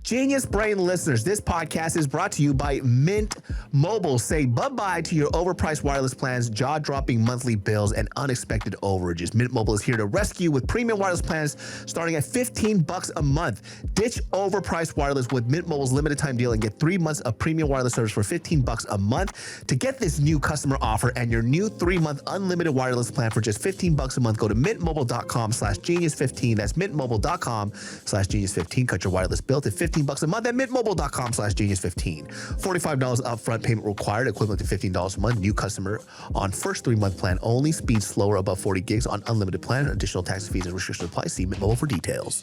Genius Brain listeners, this podcast is brought to you by Mint Mobile. Say bye-bye to your overpriced wireless plans, jaw-dropping monthly bills, and unexpected overages. Mint Mobile is here to rescue with premium wireless plans starting at $15 a month. Ditch overpriced wireless with Mint Mobile's limited time deal and get 3 months of premium wireless service for $15 a month. To get this new customer offer and your new 3-month unlimited wireless plan for just $15 a month, go to mintmobile.com/genius15. That's mintmobile.com/genius15. Cut your wireless bill to $15 a month at mintmobile.com/genius15. $45 upfront payment required, equivalent to $15 a month. New customer on first 3-month plan only. Speed slower above 40 gigs on unlimited plan. Additional taxes, fees, and restrictions apply. See Mint Mobile for details.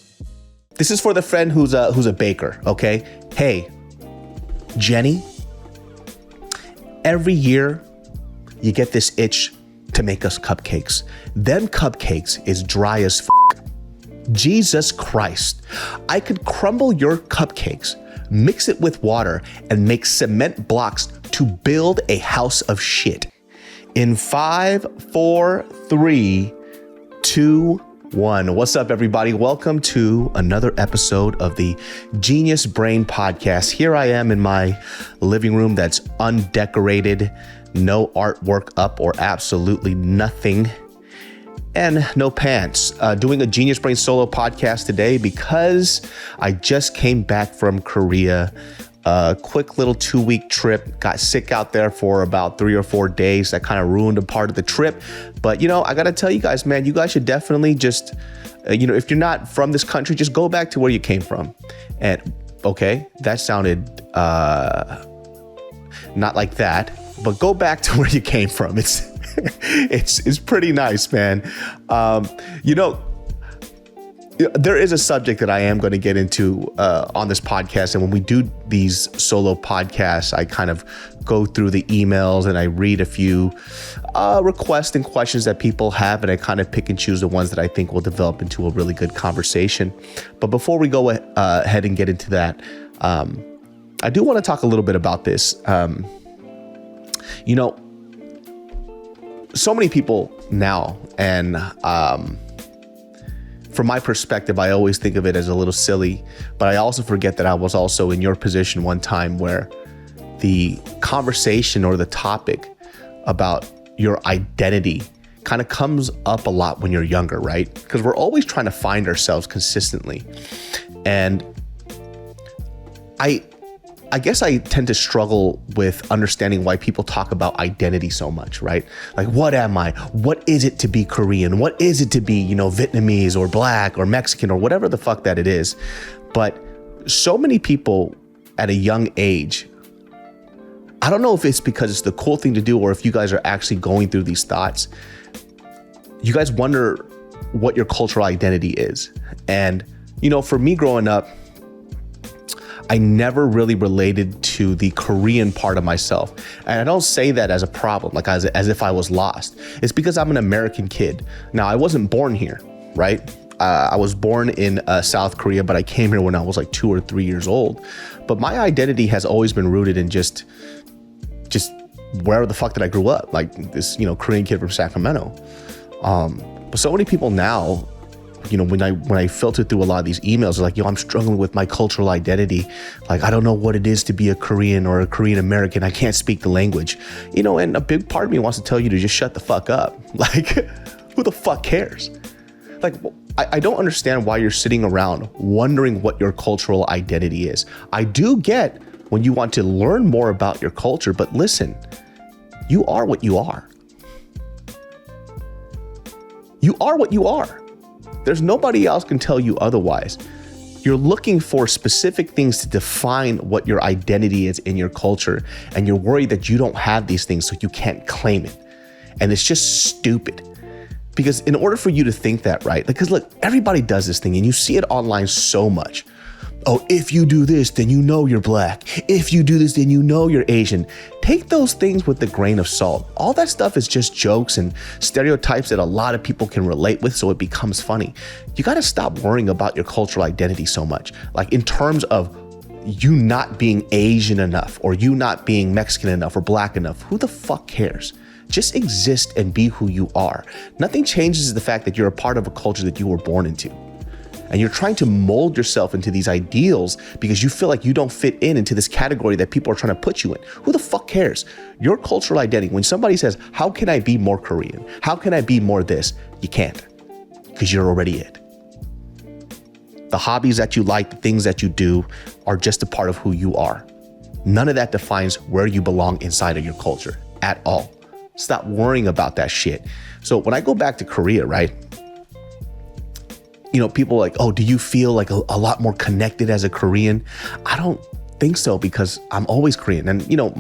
This is for the friend who's a baker, okay? Hey, Jenny, every year you get this itch to make us cupcakes. Them cupcakes is dry as Jesus Christ. I could crumble your cupcakes, mix it with water, and make cement blocks to build a house of shit. In 5, 4, 3, 2, 1. What's up, everybody? Welcome to another episode of the Genius Brain Podcast. Here I am in my living room that's undecorated, no artwork up or absolutely nothing, and no pants. Doing a Genius Brain solo podcast today because I just came back from Korea. A quick little 2-week trip. Got sick out there for about 3 or 4 days. That kind of ruined a part of the trip. But, I got to tell you guys, man, you guys should definitely just, if you're not from this country, just go back to where you came from. And, okay, that sounded not like that, but go back to where you came from. It's pretty nice, man. There is a subject that I am going to get into on this podcast. And when we do these solo podcasts, I kind of go through the emails and I read a few requests and questions that people have. And I kind of pick and choose the ones that I think will develop into a really good conversation. But before we go ahead and get into that, I do want to talk a little bit about this. So many people now, and from my perspective, I always think of it as a little silly, but I also forget that I was also in your position one time where the conversation or the topic about your identity kind of comes up a lot when you're younger, right? Because we're always trying to find ourselves consistently. And I guess I tend to struggle with understanding why people talk about identity so much, right? Like, what am I? What is it to be Korean? What is it to be, Vietnamese or black or Mexican or whatever the fuck that it is? But so many people at a young age, I don't know if it's because it's the cool thing to do or if you guys are actually going through these thoughts. You guys wonder what your cultural identity is. And, for me growing up, I never really related to the Korean part of myself. And I don't say that as a problem, like as if I was lost. It's because I'm an American kid. Now, I wasn't born here, right? I was born in South Korea, but I came here when I was like 2 or 3 years old. But my identity has always been rooted in just where the fuck did I grew up? Like this, Korean kid from Sacramento. But so many people now, when I filter through a lot of these emails, they're like, I'm struggling with my cultural identity. Like, I don't know what it is to be a Korean or a Korean American. I can't speak the language, and a big part of me wants to tell you to just shut the fuck up. Like, who the fuck cares? Like, I don't understand why you're sitting around wondering what your cultural identity is. I do get when you want to learn more about your culture, but listen, you are what you are. You are what you are. There's nobody else can tell you otherwise. You're looking for specific things to define what your identity is in your culture, and you're worried that you don't have these things, so you can't claim it. And it's just stupid. Because in order for you to think that, right? Because look, everybody does this thing, and you see it online so much. Oh, if you do this, then you're black. If you do this, then you're Asian. Take those things with a grain of salt. All that stuff is just jokes and stereotypes that a lot of people can relate with, so it becomes funny. You got to stop worrying about your cultural identity so much. Like in terms of you not being Asian enough, or you not being Mexican enough or black enough. Who the fuck cares? Just exist and be who you are. Nothing changes the fact that you're a part of a culture that you were born into. and you're trying to mold yourself into these ideals because you feel like you don't fit into this category that people are trying to put you in. Who the fuck cares? Your cultural identity, when somebody says, how can I be more Korean? How can I be more this? You can't, because you're already it. The hobbies that you like, the things that you do are just a part of who you are. None of that defines where you belong inside of your culture at all. Stop worrying about that shit. So when I go back to Korea, right? You know, people are like, oh, do you feel like a lot more connected as a Korean? I don't think so, because I'm always Korean. And, you know,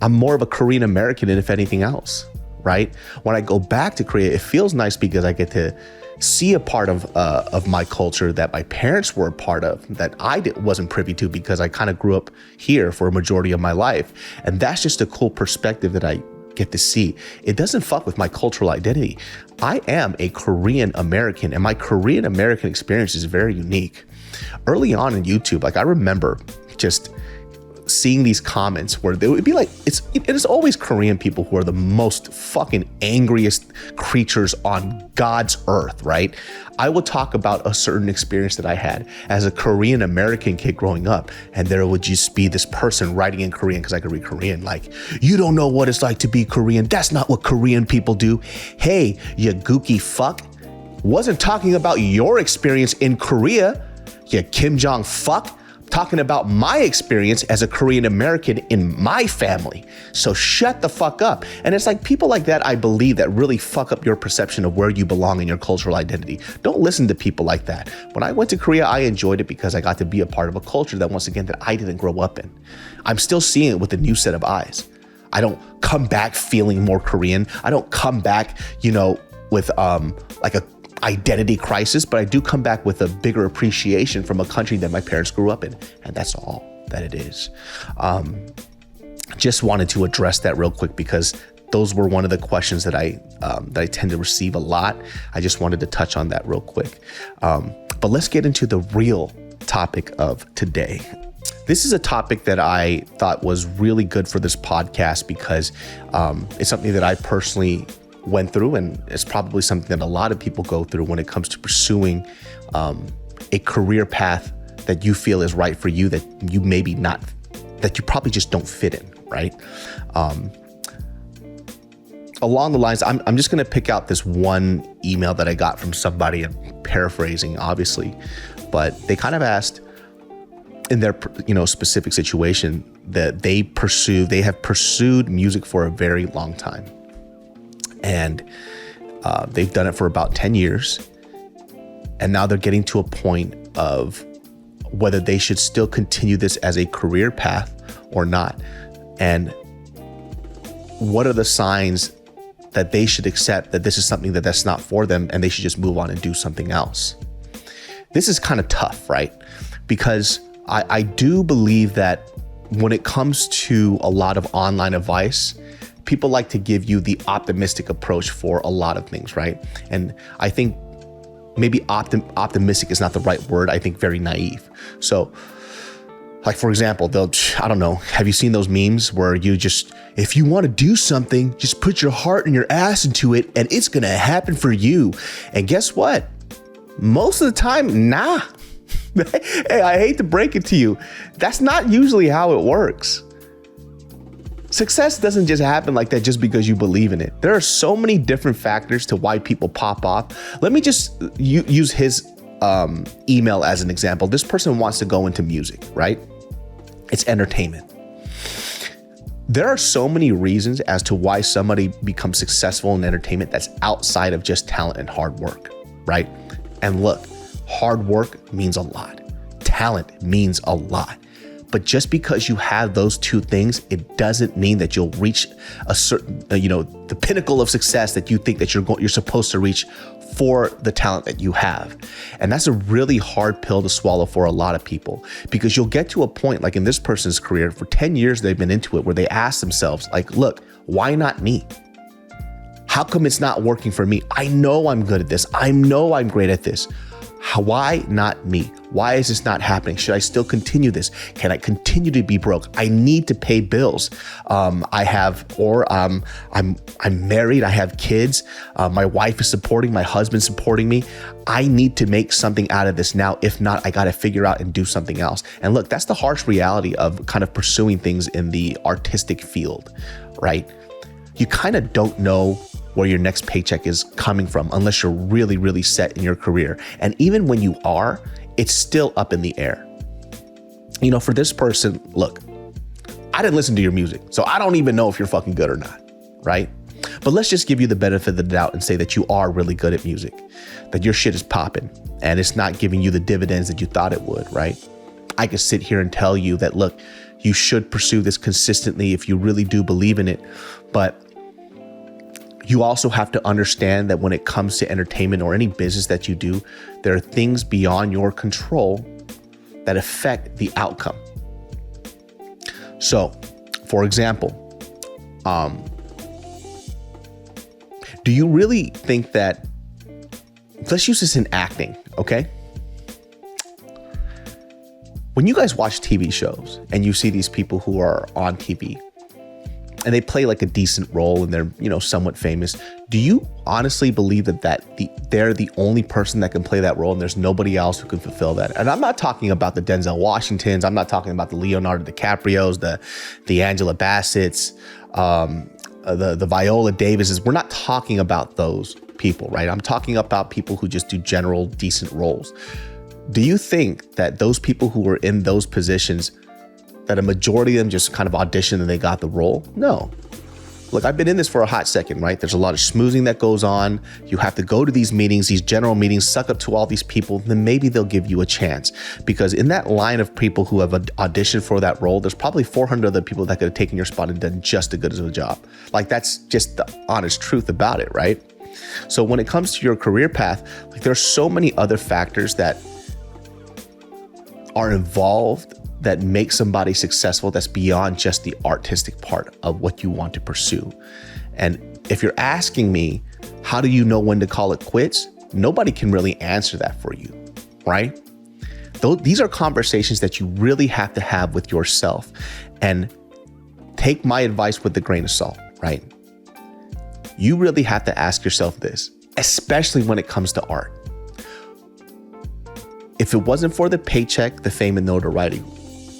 I'm more of a Korean American than if anything else, right? When I go back to Korea, it feels nice because I get to see a part of my culture that my parents were a part of, that I wasn't privy to because I kind of grew up here for a majority of my life. And that's just a cool perspective that I get to see. It doesn't fuck with my cultural identity. I am a Korean American, and my Korean American experience is very unique. Early on in YouTube, like I remember just seeing these comments where they would be like, it is always Korean people who are the most fucking angriest creatures on God's earth, right? I would talk about a certain experience that I had as a Korean American kid growing up, and there would just be this person writing in Korean, because I could read Korean, like, you don't know what it's like to be Korean. That's not what Korean people do. Hey, you gooky fuck. Wasn't talking about your experience in Korea, you Kim Jong fuck. Talking about my experience as a Korean American in my family. So shut the fuck up. And it's like people like that, I believe, that really fuck up your perception of where you belong in your cultural identity. Don't listen to people like that. When I went to Korea, I enjoyed it because I got to be a part of a culture that, once again, that I didn't grow up in. I'm still seeing it with a new set of eyes. I don't come back feeling more Korean. I don't come back, you know, with like a identity crisis, but I do come back with a bigger appreciation from a country that my parents grew up in. And that's all that it is. Just wanted to address that real quick because those were one of the questions that I tend to receive a lot. I just wanted to touch on that real quick. But let's get into the real topic of today. This is a topic that I thought was really good for this podcast because it's something that I personally went through, and it's probably something that a lot of people go through when it comes to pursuing a career path that you feel is right for you, that you maybe not, that you probably just don't fit in, right? Along the lines, I'm just going to pick out this one email that I got from somebody. I'm paraphrasing, obviously, but they kind of asked in their, you know, specific situation that they have pursued music for a very long time. And they've done it for about 10 years. And now they're getting to a point of whether they should still continue this as a career path or not. And what are the signs that they should accept that this is something that's not for them and they should just move on and do something else? This is kind of tough, right? Because I do believe that when it comes to a lot of online advice, people like to give you the optimistic approach for a lot of things, right? And I think maybe optimistic is not the right word. I think very naive. So, like, for example, I don't know, have you seen those memes where you just, if you want to do something, just put your heart and your ass into it and it's going to happen for you. And guess what? Most of the time, nah. Hey, I hate to break it to you. That's not usually how it works. Success doesn't just happen like that just because you believe in it. There are so many different factors to why people pop off. Let me just use his email as an example. This person wants to go into music, right? It's entertainment. There are so many reasons as to why somebody becomes successful in entertainment that's outside of just talent and hard work, right? And look, hard work means a lot. Talent means a lot. But just because you have those two things, it doesn't mean that you'll reach a certain, the pinnacle of success that you think that you're supposed to reach for the talent that you have. And that's a really hard pill to swallow for a lot of people, because you'll get to a point, like in this person's career, for 10 years they've been into it, where they ask themselves, like, look, why not me? How come it's not working for me? I know I'm good at this. I know I'm great at this. Why not me? Why is this not happening? Should I still continue this? Can I continue to be broke? I need to pay bills. I'm married. I have kids. My wife is supporting, my husband's supporting me. I need to make something out of this now. If not, I got to figure out and do something else. And look, that's the harsh reality of kind of pursuing things in the artistic field, right? You kind of don't know where your next paycheck is coming from unless you're really, really set in your career. And even when you are, it's still up in the air. You know, for this person, look, I didn't listen to your music, so I don't even know if you're fucking good or not, right? But let's just give you the benefit of the doubt and say that you are really good at music, that your shit is popping and it's not giving you the dividends that you thought it would, right? I could sit here and tell you that, look, you should pursue this consistently if you really do believe in it. But you also have to understand that when it comes to entertainment or any business that you do, there are things beyond your control that affect the outcome. So, for example, do you really think that, let's use this in acting, okay? When you guys watch TV shows and you see these people who are on TV and they play like a decent role and they're, you know, somewhat famous, do you honestly believe that they're the only person that can play that role and there's nobody else who can fulfill that? And I'm not talking about the Denzel Washingtons. I'm not talking about the Leonardo DiCaprios, the Angela Bassett's, the Viola Davises. We're not talking about those people, right? I'm talking about people who just do general decent roles. Do you think that those people who were in those positions, that a majority of them just kind of auditioned and they got the role? No. Look, I've been in this for a hot second, right? There's a lot of schmoozing that goes on. You have to go to these meetings, these general meetings, suck up to all these people, then maybe they'll give you a chance. Because in that line of people who have auditioned for that role, there's probably 400 other people that could have taken your spot and done just as good as a job. Like, that's just the honest truth about it, right? So when it comes to your career path, like, there's so many other factors that are involved that make somebody successful that's beyond just the artistic part of what you want to pursue. And if you're asking me, how do you know when to call it quits? Nobody can really answer that for you, right? These are conversations that you really have to have with yourself. And take my advice with a grain of salt, right? You really have to ask yourself this, especially when it comes to art. If it wasn't for the paycheck, the fame, and notoriety,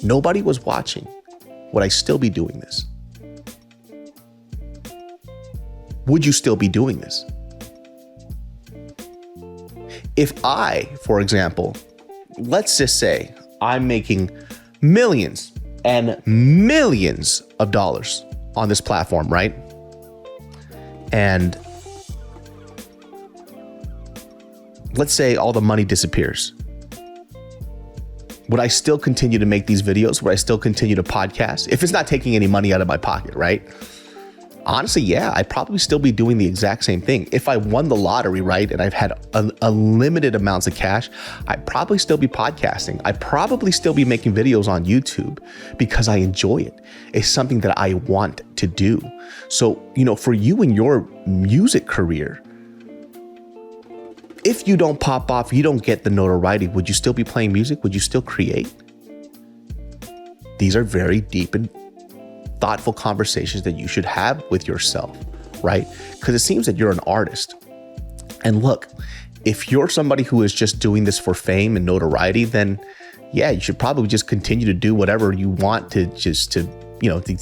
nobody was watching, would I still be doing this? Would you still be doing this? If I, for example, let's just say I'm making millions and millions of dollars on this platform, right? And let's say all the money disappears. Would I still continue to make these videos? Would I still continue to podcast? If it's not taking any money out of my pocket, right? Honestly, yeah, I'd probably still be doing the exact same thing. If I won the lottery, right, and I've had unlimited amounts of cash, I'd probably still be podcasting. I'd probably still be making videos on YouTube because I enjoy it. It's something that I want to do. So, you know, for you in your music career, if you don't pop off, you don't get the notoriety, would you still be playing music? Would you still create? These are very deep and thoughtful conversations that you should have with yourself, right? Because it seems that you're an artist. And look, if you're somebody who is just doing this for fame and notoriety, then yeah, you should probably just continue to do whatever you want to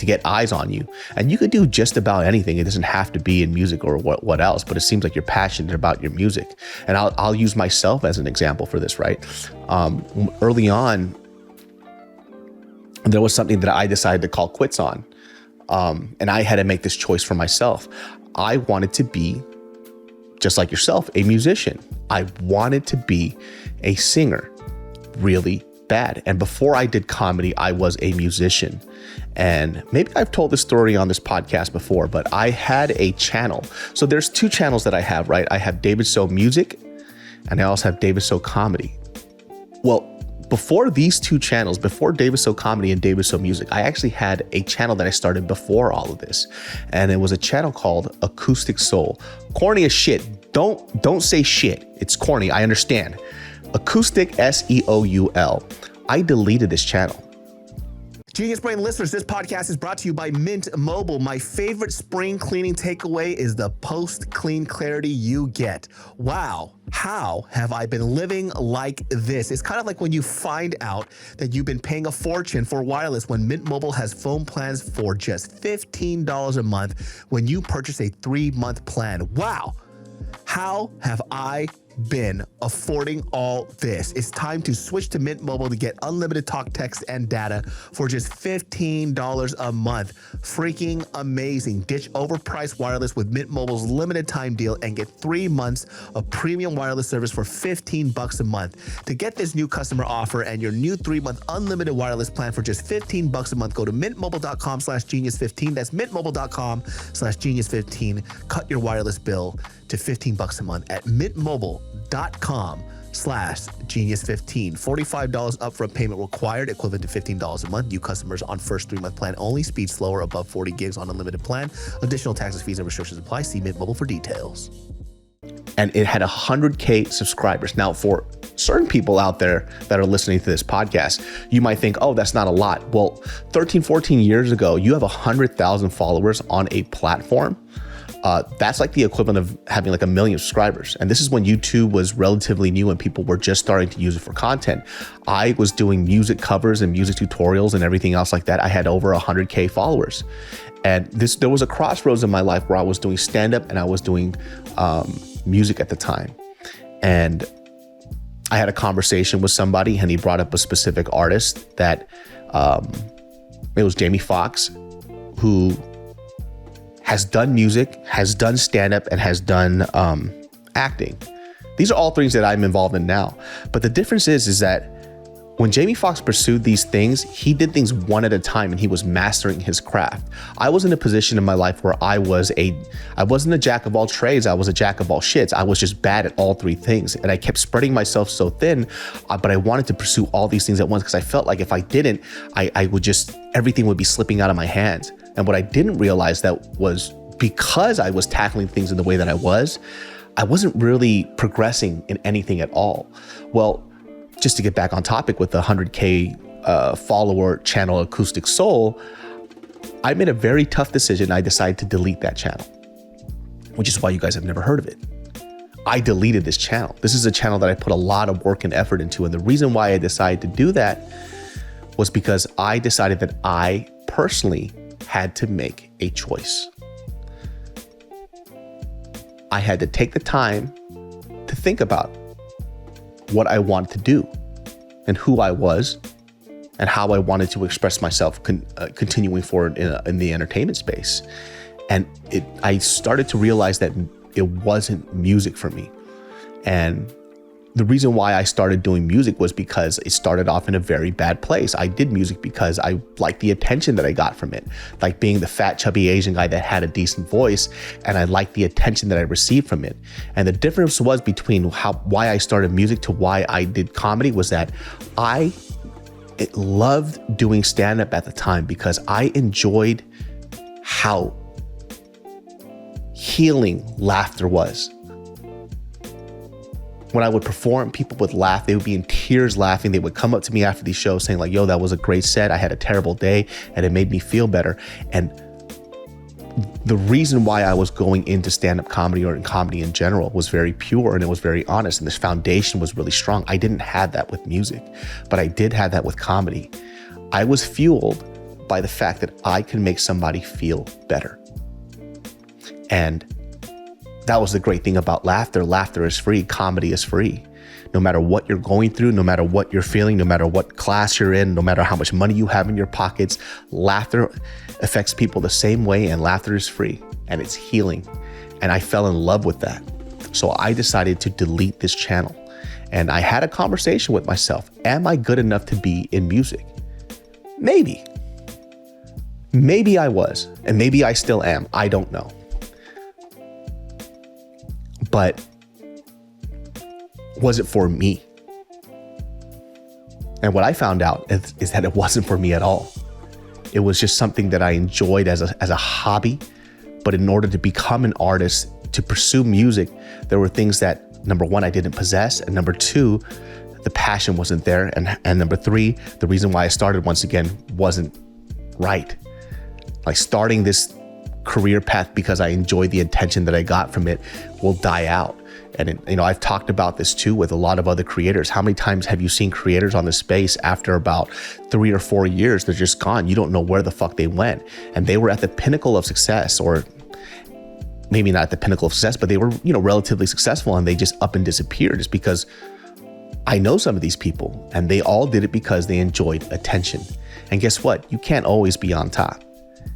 get eyes on you. And you could do just about anything. It doesn't have to be in music or what else, but it seems like you're passionate about your music. And I'll use myself as an example for this, right? Early on, there was something that I decided to call quits on. And I had to make this choice for myself. I wanted to be, just like yourself, a musician. I wanted to be a singer really bad. And before I did comedy, I was a musician. And maybe I've told this story on this podcast before, but I had a channel. So there's two channels that I have, right? I have David So Music, and I also have David So Comedy. Well, before these two channels, before David So Comedy and David So Music, I actually had a channel that I started before all of this. And it was a channel called Acoustic Soul. Corny as shit. Don't say shit. It's corny, I understand. Acoustic, SEOUL. I deleted this channel. Genius Brain listeners, this podcast is brought to you by Mint Mobile. My favorite spring cleaning takeaway is the post-clean clarity you get. Wow, how have I been living like this? It's kind of like when you find out that you've been paying a fortune for wireless when Mint Mobile has phone plans for just $15 a month when you purchase a 3-month plan. Wow, how have I been affording all this? It's time to switch to Mint Mobile to get unlimited talk, text, and data for just $15 a month. Freaking amazing. Ditch overpriced wireless with Mint Mobile's limited time deal and get 3 months of premium wireless service for $15 a month. To get this new customer offer and your new 3-month unlimited wireless plan for just $15 a month, go to mintmobile.com/genius15. That's mintmobile.com/genius15. Cut your wireless bill to $15 a month at mintmobile.com/genius15. $45 upfront payment required, equivalent to $15 a month. New customers on first 3-month plan only. Speed slower above 40 gigs on unlimited plan. Additional taxes, fees, and restrictions apply. See Mint Mobile for details. And it had 100K subscribers. Now, for certain people out there that are listening to this podcast, you might think, oh, that's not a lot. Well, 13, 14 years ago, you have 100,000 followers on a platform. That's like the equivalent of having like 1 million subscribers. And this is when YouTube was relatively new and people were just starting to use it for content. I was doing music covers and music tutorials and everything else like that. I had over 100K followers. And there was a crossroads in my life where I was doing stand-up and I was doing music at the time. And I had a conversation with somebody and he brought up a specific artist that it was Jamie Foxx, who has done music, has done stand-up, and has done acting. These are all things that I'm involved in now. But the difference is that when Jamie Foxx pursued these things, he did things one at a time and he was mastering his craft. I was in a position in my life where I wasn't a jack of all trades, I was a jack of all shits. I was just bad at all 3 things. And I kept spreading myself so thin, but I wanted to pursue all these things at once because I felt like if I didn't, I would just, everything would be slipping out of my hands. And what I didn't realize that was because I was tackling things in the way that I wasn't really progressing in anything at all. Well, just to get back on topic with the 100K follower channel Acoustic Soul, I made a very tough decision. I decided to delete that channel, which is why you guys have never heard of it. I deleted this channel. This is a channel that I put a lot of work and effort into. And the reason why I decided to do that was because I decided that I personally had to make a choice. I had to take the time to think about what I wanted to do and who I was and how I wanted to express myself continuing forward in the entertainment space. And I started to realize that it wasn't music for me. And the reason why I started doing music was because it started off in a very bad place. I did music because I liked the attention that I got from it, like being the fat, chubby Asian guy that had a decent voice, and I liked the attention that I received from it. And the difference was between why I started music to why I did comedy was that I loved doing stand-up at the time because I enjoyed how healing laughter was. When I would perform, people would laugh. They would be in tears laughing. They would come up to me after these shows saying like, yo, that was a great set. I had a terrible day and it made me feel better. And the reason why I was going into stand-up comedy or in comedy in general was very pure and it was very honest. And this foundation was really strong. I didn't have that with music, but I did have that with comedy. I was fueled by the fact that I could make somebody feel better. And that was the great thing about laughter. Laughter is free. Comedy is free. No matter what you're going through, no matter what you're feeling, no matter what class you're in, no matter how much money you have in your pockets, laughter affects people the same way, and laughter is free and it's healing. And I fell in love with that. So I decided to delete this channel. And I had a conversation with myself. Am I good enough to be in music? Maybe. Maybe I was, and maybe I still am. I don't know. But was it for me? And what I found out is that it wasn't for me at all. It was just something that I enjoyed as a hobby. But in order to become an artist, to pursue music, there were things that number one, I didn't possess. And number two, the passion wasn't there. And number three, the reason why I started once again wasn't right. Like starting this career path because I enjoyed the attention that I got from it will die out. And I've talked about this too with a lot of other creators. How many times have you seen creators on this space after about 3 or 4 years, they're just gone. You don't know where the fuck they went. And they were at the pinnacle of success, or maybe not at the pinnacle of success, but they were, relatively successful, and they just up and disappeared. Just because I know some of these people, and they all did it because they enjoyed attention. And guess what? You can't always be on top.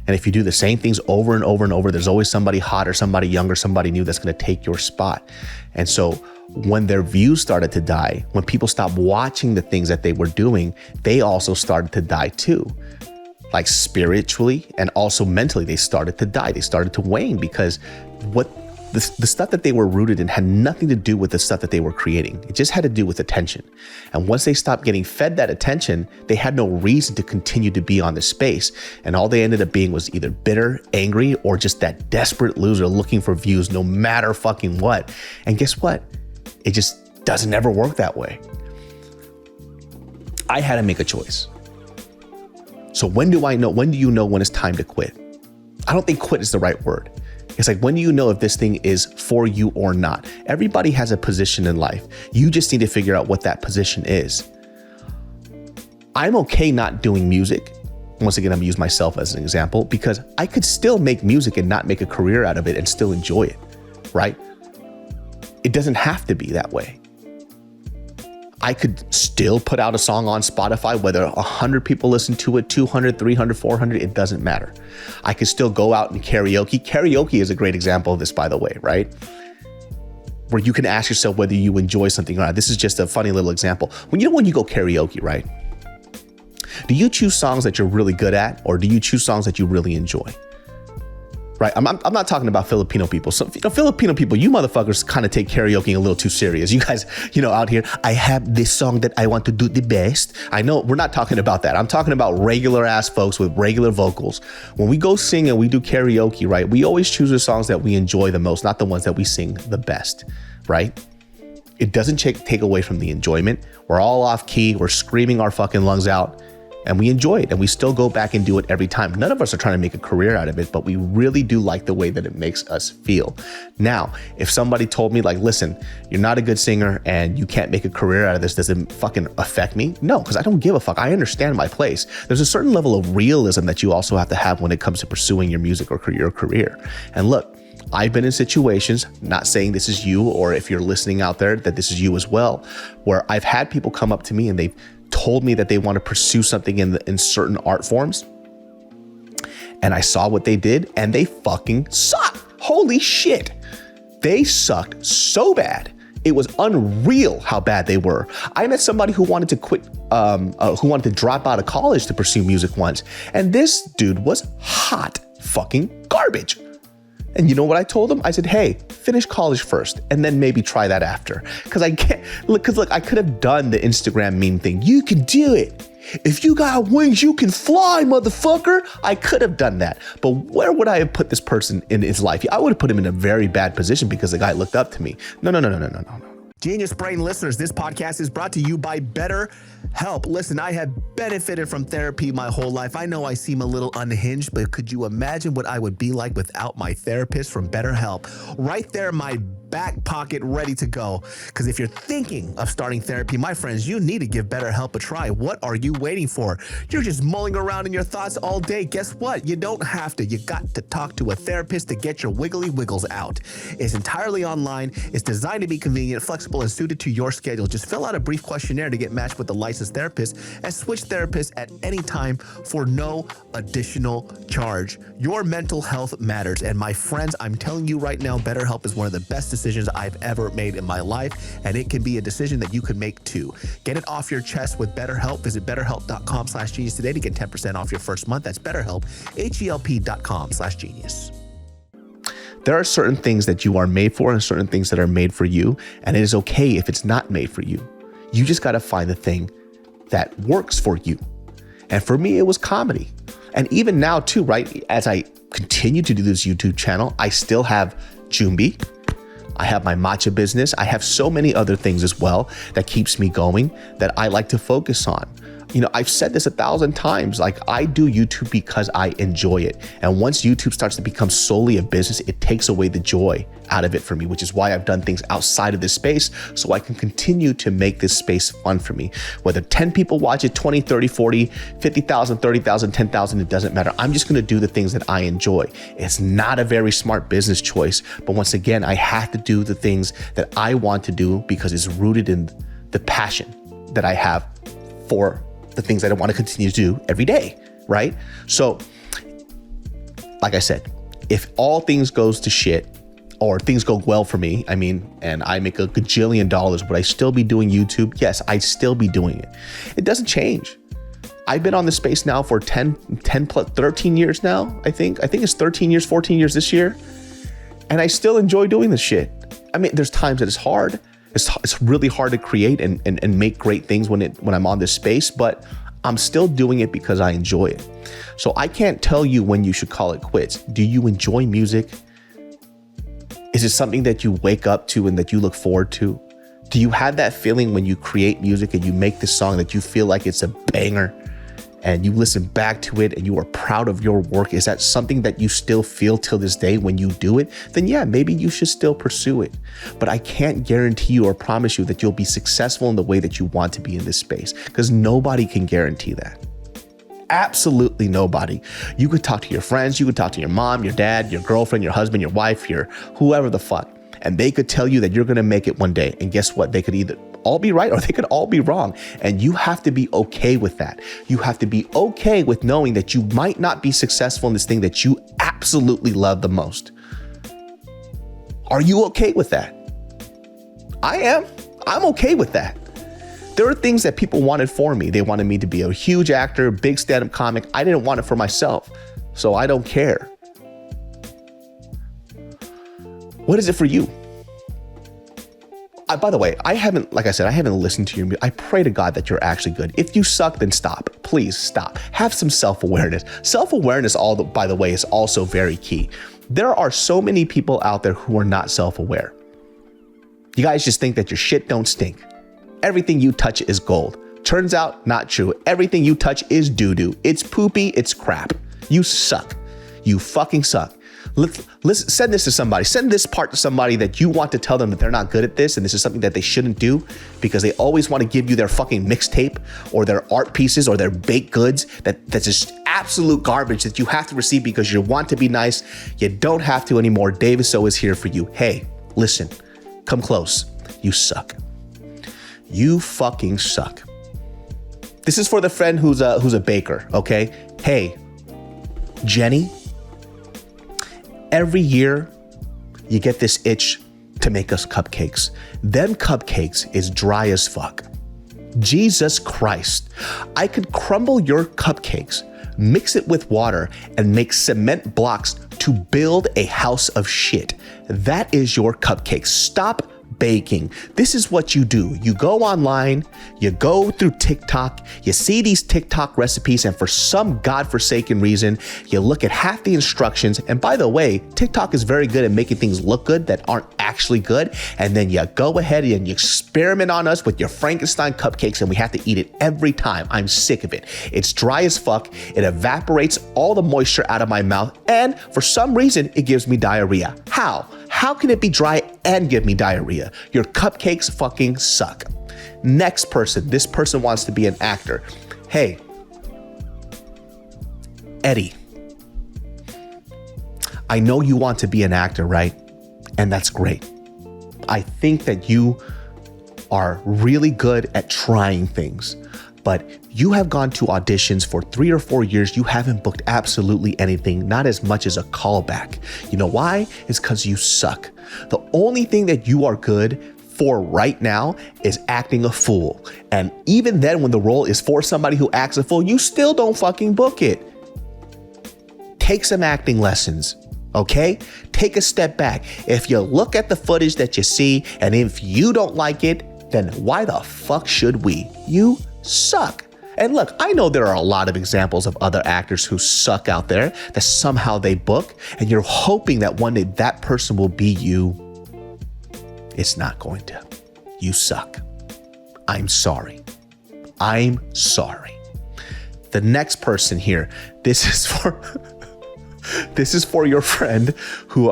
And if you do the same things over and over and over, there's always somebody hotter, somebody younger, somebody new that's going to take your spot. And so when their views started to die, when people stopped watching the things that they were doing, they also started to die too. Like spiritually and also mentally, they started to die. They started to wane because the stuff that they were rooted in had nothing to do with the stuff that they were creating. It just had to do with attention. And once they stopped getting fed that attention, they had no reason to continue to be on the space. And all they ended up being was either bitter, angry, or just that desperate loser looking for views no matter fucking what. And guess what? It just doesn't ever work that way. I had to make a choice. So when do you know when it's time to quit? I don't think quit is the right word. It's like, when do you know if this thing is for you or not? Everybody has a position in life. You just need to figure out what that position is. I'm okay not doing music. Once again, I'm gonna use myself as an example, because I could still make music and not make a career out of it and still enjoy it, right? It doesn't have to be that way. I could still put out a song on Spotify, whether 100 people listen to it, 200, 300, 400, it doesn't matter. I could still go out and karaoke. Karaoke is a great example of this, by the way, right? Where you can ask yourself whether you enjoy something or not. This is just a funny little example. When you go karaoke, right? Do you choose songs that you're really good at, or do you choose songs that you really enjoy? Right? I'm not talking about Filipino people. So, Filipino people, you motherfuckers kind of take karaoke a little too serious. You guys, out here, I have this song that I want to do the best. I know we're not talking about that. I'm talking about regular ass folks with regular vocals. When we go sing and we do karaoke, right? We always choose the songs that we enjoy the most, not the ones that we sing the best, right? It doesn't take away from the enjoyment. We're all off key. We're screaming our fucking lungs out. And we enjoy it, and we still go back and do it every time. None of us are trying to make a career out of it, but we really do like the way that it makes us feel. Now, if somebody told me, like, listen, you're not a good singer and you can't make a career out of this, does it fucking affect me? No, because I don't give a fuck. I understand my place. There's a certain level of realism that you also have to have when it comes to pursuing your music or your career. And look, I've been in situations, not saying this is you, or if you're listening out there that this is you as well, where I've had people come up to me and they've told me that they want to pursue something in certain art forms. And I saw what they did, and they fucking sucked. Holy shit. They sucked so bad. It was unreal how bad they were. I met somebody who wanted to quit, who wanted to drop out of college to pursue music once. And this dude was hot fucking garbage. And you know what I told him? I said, hey, finish college first and then maybe try that after. Because I could have done the Instagram meme thing. You can do it. If you got wings, you can fly, motherfucker. I could have done that. But where would I have put this person in his life? I would have put him in a very bad position because the guy looked up to me. No. Genius Brain listeners, this podcast is brought to you by BetterHelp. Listen, I have benefited from therapy my whole life. I know I seem a little unhinged, but could you imagine what I would be like without my therapist from BetterHelp? Right there, my back pocket ready to go. Because if you're thinking of starting therapy, my friends, you need to give BetterHelp a try. What are you waiting for? You're just mulling around in your thoughts all day. Guess what? You don't have to. You got to talk to a therapist to get your wiggly wiggles out. It's entirely online. It's designed to be convenient, flexible, and suited to your schedule. Just fill out a brief questionnaire to get matched with a licensed therapist and switch therapists at any time for no additional charge. Your mental health matters. And my friends, I'm telling you right now, BetterHelp is one of the best decisions I've ever made in my life. And it can be a decision that you can make too. Get it off your chest with BetterHelp. Visit betterhelp.com/genius today to get 10% off your first month. That's BetterHelp, HELP.com/genius. There are certain things that you are made for and certain things that are made for you. And it is okay if it's not made for you. You just got to find the thing that works for you. And for me, it was comedy. And even now too, right? As I continue to do this YouTube channel, I still have Jumbi. I have my matcha business. I have so many other things as well that keeps me going that I like to focus on. You know, I've said this 1,000 times, like I do YouTube because I enjoy it. And once YouTube starts to become solely a business, it takes away the joy out of it for me, which is why I've done things outside of this space so I can continue to make this space fun for me. Whether 10 people watch it, 20, 30, 40, 50,000, 30,000, 10,000, it doesn't matter. I'm just going to do the things that I enjoy. It's not a very smart business choice, but once again, I have to do the things that I want to do because it's rooted in the passion that I have for the things that I want to continue to do every day, right? So, like I said, if all things goes to shit or things go well for me, I mean, and I make a gajillion dollars, would I still be doing YouTube? Yes, I'd still be doing it. It doesn't change. I've been on this space now for 10 plus 13 years now, I think it's 13 years, 14 years this year. And I still enjoy doing this shit. I mean, there's times that it's hard. It's really hard to create and make great things when I'm on this space, but I'm still doing it because I enjoy it. So I can't tell you when you should call it quits. Do you enjoy music? Is it something that you wake up to and that you look forward to? Do you have that feeling when you create music and you make this song that you feel like it's a banger and you listen back to it and you are proud of your work? Is that something that you still feel till this day when you do it? Then yeah, maybe you should still pursue it. But I can't guarantee you or promise you that you'll be successful in the way that you want to be in this space, because nobody can guarantee that. Absolutely nobody. You could talk to your friends, you could talk to your mom, your dad, your girlfriend, your husband, your wife, your whoever the fuck, and they could tell you that you're gonna make it one day. And guess what? They could either all be right or they could all be wrong. And you have to be okay with that. You have to be okay with knowing that you might not be successful in this thing that you absolutely love the most. Are you okay with that? I am. I'm okay with that. There are things that people wanted for me. They wanted me to be a huge actor, big stand-up comic. I didn't want it for myself, so I don't care. What is it for you? By the way, I haven't listened to your music. I pray to God that you're actually good. If you suck, then stop. Please stop. Have some self-awareness. Self-awareness, by the way, is also very key. There are so many people out there who are not self-aware. You guys just think that your shit don't stink. Everything you touch is gold. Turns out, not true. Everything you touch is doo-doo. It's poopy, it's crap. You suck. You fucking suck. Let's send this to somebody. Send this part to somebody that you want to tell them that they're not good at this and this is something that they shouldn't do, because they always want to give you their fucking mixtape or their art pieces or their baked goods that's just absolute garbage that you have to receive because you want to be nice. You don't have to anymore. David So is here for you. Hey, listen, come close. You suck. You fucking suck. This is for the friend who's a baker, okay? Hey, Jenny, every year you get this itch to make us cupcakes. Them cupcakes is dry as fuck. Jesus Christ. I could crumble your cupcakes, mix it with water, and make cement blocks to build a house of shit. That is your cupcake. Stop baking. This is what you do. You go online, you go through TikTok, you see these TikTok recipes, and for some godforsaken reason, you look at half the instructions. And by the way, TikTok is very good at making things look good that aren't actually good. And then you go ahead and you experiment on us with your Frankenstein cupcakes, and we have to eat it every time. I'm sick of it. It's dry as fuck. It evaporates all the moisture out of my mouth. And for some reason, it gives me diarrhea. How? How can it be dry and give me diarrhea? Your cupcakes fucking suck. Next person. This person wants to be an actor. Hey, Eddie, I know you want to be an actor, right? And that's great. I think that you are really good at trying things, but you have gone to auditions for 3 or 4 years. You haven't booked absolutely anything, not as much as a callback. You know why? It's because you suck. The only thing that you are good for right now is acting a fool. And even then, when the role is for somebody who acts a fool, you still don't fucking book it. Take some acting lessons, okay? Take a step back. If you look at the footage that you see, and if you don't like it, then why the fuck should we? You suck. And look, I know there are a lot of examples of other actors who suck out there that somehow they book, and you're hoping that one day that person will be you. It's not going to. You suck. I'm sorry. I'm sorry. The next person here, this is for your friend who,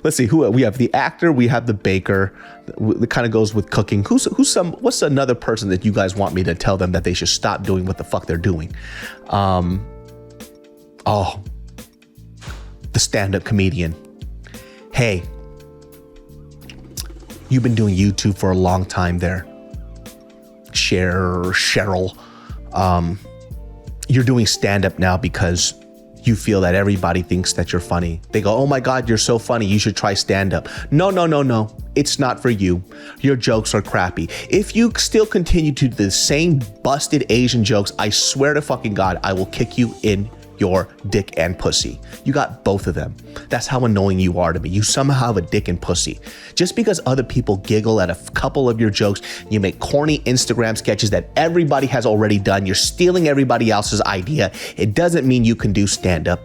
let's see, who we have the actor, we have the baker. It kind of goes with cooking. What's another person that you guys want me to tell them that they should stop doing what the fuck they're doing? The stand-up comedian. Hey, you've been doing YouTube for a long time there. Cheryl, you're doing stand-up now because you feel that everybody thinks that you're funny. They go, oh my God, you're so funny. You should try stand-up. No. It's not for you. Your jokes are crappy. If you still continue to do the same busted Asian jokes, I swear to fucking God, I will kick you in your dick and pussy. You got both of them. That's how annoying you are to me. You somehow have a dick and pussy. Just because other people giggle at a couple of your jokes, you make corny Instagram sketches that everybody has already done. You're stealing everybody else's idea. It doesn't mean you can do stand-up.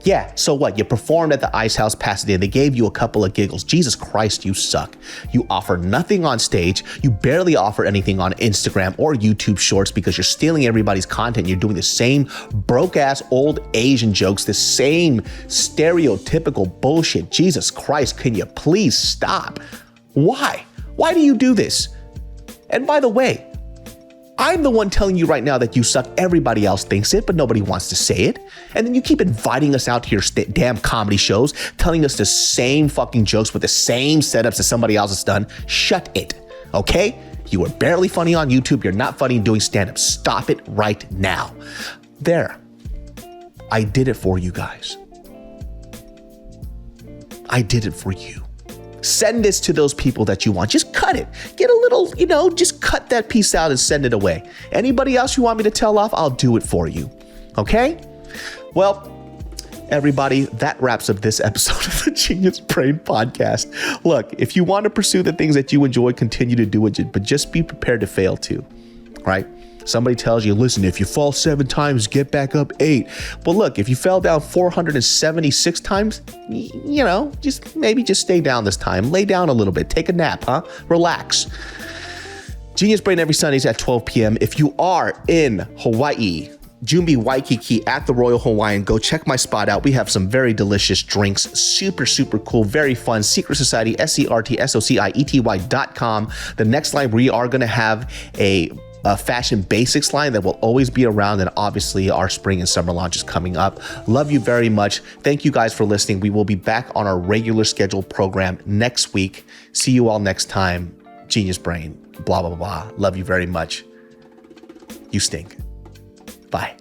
Yeah, so what? You performed at the Ice House Pasadena. They gave you a couple of giggles. Jesus Christ, you suck. You offer nothing on stage. You barely offer anything on Instagram or YouTube Shorts because you're stealing everybody's content. You're doing the same broke-ass old Asian jokes, the same stereotypical bullshit. Jesus Christ, can you please stop? Why? Why do you do this? And by the way, I'm the one telling you right now that you suck. Everybody else thinks it, but nobody wants to say it. And then you keep inviting us out to your damn comedy shows, telling us the same fucking jokes with the same setups that somebody else has done. Shut it, okay? You are barely funny on YouTube. You're not funny doing stand-up. Stop it right now. There. I did it for you guys. I did it for you. Send this to those people that you want. Just cut it. Get a little, just cut that piece out and send it away. Anybody else you want me to tell off, I'll do it for you. Okay? Well, everybody, that wraps up this episode of the Genius Brain Podcast. Look, if you want to pursue the things that you enjoy, continue to do it, but just be prepared to fail too. All right? Somebody tells you, listen, if you fall 7 times, get back up 8. Well, look, if you fell down 476 times, just stay down this time. Lay down a little bit. Take a nap, huh? Relax. Genius Brain every Sundays at 12 p.m. If you are in Hawaii, Junbi Waikiki at the Royal Hawaiian, go check my spot out. We have some very delicious drinks. Super, super cool. Very fun. Secret Society, SERTSOCIETY.com. The next line, we are going to have a fashion basics line that will always be around, and obviously our spring and summer launch is coming up. Love you very much. Thank you guys for listening. We will be back on our regular scheduled program next week. See you all next time. Genius Brain, blah, blah, blah. Love you very much. You stink. Bye.